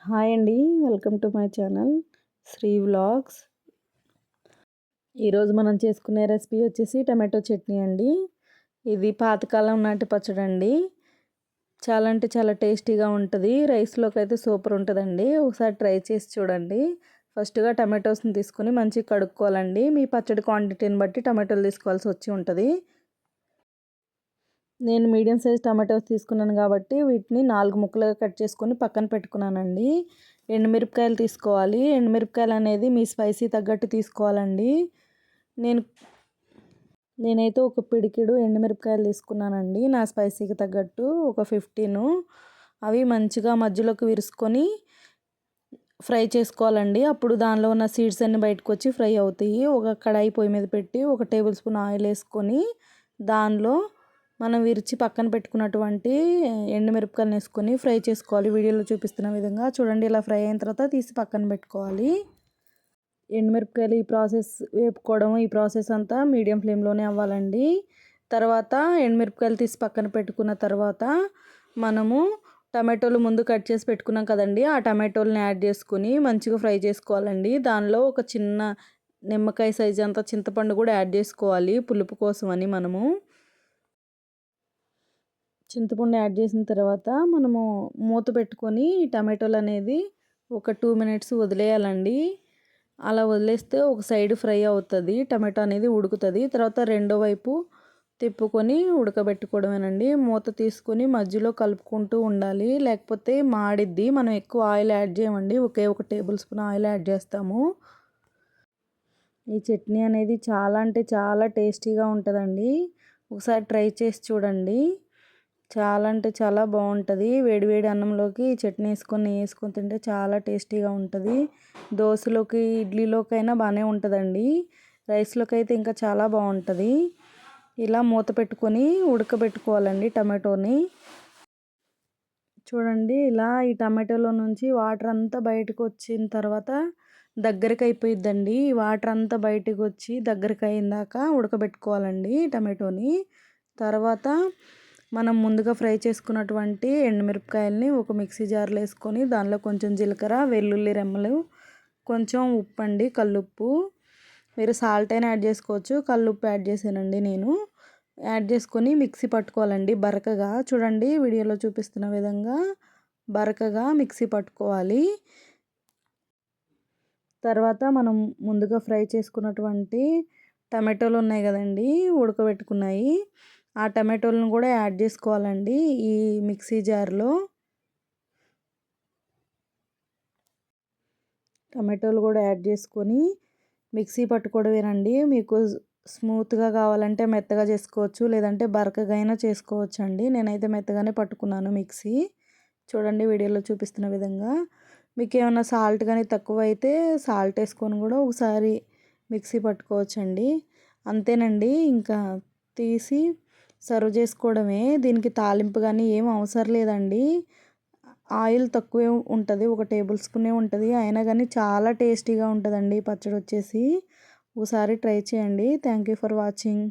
Hi అండి. Welcome to my channel Sri vlogs. ఈరోజు మనం చేసుకునే రెసిపీ వచ్చేసి టమాటో చట్నీ అండి. ఇది పాతకాలం నాటి పచ్చడి అండి. చాలా అంటే చాలా టేస్టీగా ఉంటుంది. రైస్లోకి అయితే సూపర్ ఉంటుందండి. ఒకసారి ట్రై చేసి చూడండి. ఫస్ట్గా టమాటోస్ని తీసుకొని మంచిగా కడుక్కోవాలండి. మీ పచ్చడి క్వాంటిటీని బట్టి టమాటోలు తీసుకోవాల్సి వచ్చి ఉంటుంది. నేను మీడియం సైజ్ టమాటోస్ తీసుకున్నాను కాబట్టి వీటిని 4 ముక్కలుగా కట్ చేసుకొని పక్కన పెట్టుకున్నానండి. ఎండుమిరపకాయలు తీసుకోవాలి. ఎండుమిరపకాయలు అనేది మీ స్పైసీ తగ్గట్టు తీసుకోవాలండి. నేనైతే ఒక పిడికెడు ఎండుమిరపకాయలు తీసుకున్నానండి. నా స్పైసీకి తగ్గట్టు ఒక 15. అవి మంచిగా మధ్యలోకి విరుచుకొని ఫ్రై చేసుకోవాలండి. అప్పుడు దానిలో ఉన్న సీడ్స్ అన్ని బయటకు వచ్చి ఫ్రై అవుతాయి. ఒక కడాయి పొయ్యి మీద పెట్టి 1 టేబుల్ స్పూన్ ఆయిల్ వేసుకొని దానిలో మనం విరిచి పక్కన పెట్టుకున్నటువంటి ఎండుమిరపకాయలు వేసుకొని ఫ్రై చేసుకోవాలి. వీడియోలో చూపిస్తున్న విధంగా చూడండి. ఇలా ఫ్రై అయిన తర్వాత తీసి పక్కన పెట్టుకోవాలి. ఎండుమిరపకాయలు ఈ ప్రాసెస్ అంతా మీడియం ఫ్లేమ్లోనే అవ్వాలండి. తర్వాత ఎండుమిరపకాయలు తీసి పక్కన పెట్టుకున్న తర్వాత మనము టమాటోలు ముందు కట్ చేసి పెట్టుకున్నాం కదండి. ఆ టమాటోలని యాడ్ చేసుకుని మంచిగా ఫ్రై చేసుకోవాలండి. దానిలో ఒక చిన్న నిమ్మకాయ సైజు అంత చింతపండు కూడా యాడ్ చేసుకోవాలి పులుపు కోసం అని. మనము చింతపండు యాడ్ చేసిన తర్వాత మనము మూత పెట్టుకొని టమాటోలు అనేది ఒక 2 మినిట్స్ వదిలేయాలండి. అలా వదిలేస్తే ఒక సైడ్ ఫ్రై అవుతుంది, టమాటో అనేది ఉడుకుతుంది. తర్వాత రెండో వైపు తిప్పుకొని ఉడకబెట్టుకోవడమేనండి. మూత తీసుకొని మధ్యలో కలుపుకుంటూ ఉండాలి, లేకపోతే మాడిద్ది. మనం ఎక్కువ ఆయిల్ యాడ్ చేయమండి, ఒకే 1 టేబుల్ స్పూన్ ఆయిల్ యాడ్ చేస్తాము. ఈ చట్నీ అనేది చాలా అంటే చాలా టేస్టీగా ఉంటుందండి. ఒకసారి ట్రై చేసి చూడండి. చాలా అంటే చాలా బాగుంటుంది. వేడివేడి అన్నంలోకి చట్నీ వేసుకొని తింటే చాలా టేస్టీగా ఉంటుంది. దోశలోకి ఇడ్లీలోకైనా బాగానే ఉంటుందండి. రైస్లోకి అయితే ఇంకా చాలా బాగుంటుంది. ఇలా మూత పెట్టుకొని ఉడకబెట్టుకోవాలండి టమాటోని. చూడండి, ఇలా ఈ టమాటోలో నుంచి వాటర్ అంతా బయటకు వచ్చిన తర్వాత దగ్గరికి అయిపోయిద్దండి. వాటర్ అంతా బయటకు వచ్చి దగ్గరికి అయిందాక ఉడకబెట్టుకోవాలండి టమాటోని. తర్వాత మనం ముందుగా ఫ్రై చేసుకున్నటువంటి ఎండుమిరపకాయలని ఒక మిక్సీ జార్లో వేసుకొని దానిలో కొంచెం జీలకర్ర, వెల్లుల్లి రెమ్మలు, కొంచెం ఉప్పు అండి, కల్లుప్పు. మీరు సాల్ట్ అయినా యాడ్ చేసుకోవచ్చు. కల్లుప్పు యాడ్ చేసానండి నేను. యాడ్ చేసుకొని మిక్సీ పట్టుకోవాలండి బరకగా. చూడండి, వీడియోలో చూపిస్తున్న విధంగా బరకగా మిక్సీ పట్టుకోవాలి. తర్వాత మనం ముందుగా ఫ్రై చేసుకున్నటువంటి టమాటోలు ఉన్నాయి కదండి, ఉడకబెట్టుకున్నాయి. ఆ టమాటోలను కూడా యాడ్ చేసుకోవాలండి ఈ మిక్సీ జార్లో. టమాటోలు కూడా యాడ్ చేసుకొని మిక్సీ పట్టుకోవడమేనండి. మీకు స్మూత్గా కావాలంటే మెత్తగా చేసుకోవచ్చు, లేదంటే బరకగా అయినా చేసుకోవచ్చు అండి. నేనైతే మెత్తగానే పట్టుకున్నాను మిక్సీ. చూడండి, వీడియోలో చూపిస్తున్న విధంగా. మీకు ఏమైనా సాల్ట్ కానీ తక్కువ అయితే సాల్ట్ వేసుకొని కూడా ఒకసారి మిక్సీ పట్టుకోవచ్చండి. అంతేనండి, ఇంకా తీసి సర్వ్ చేసుకోవడమే. దీనికి తాలింపు కానీ ఏం అవసరం లేదండి. ఆయిల్ తక్కువే ఉంటుంది, 1 టేబుల్ స్పూనే ఉంటుంది. అయినా కానీ చాలా టేస్టీగా ఉంటుందండి పచ్చడి వచ్చేసి. ఒకసారి ట్రై చేయండి. Thank you for watching.